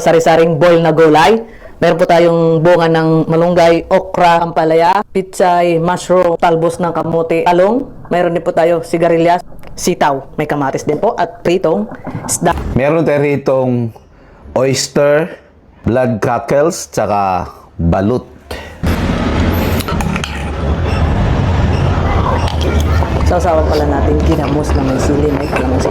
sari-saring boil na gulay. Meron po tayong bunga ng malunggay, okra, ampalaya, pitsay, mushroom, talbos ng kamote, talong. Meron din po tayo sigarilyas, sitaw, may kamatis din po, at pritong isda. Meron tayo ritong oyster, blood crackles, tsaka balut. Sausawan pala natin ginamos na may sili, may kalamansi.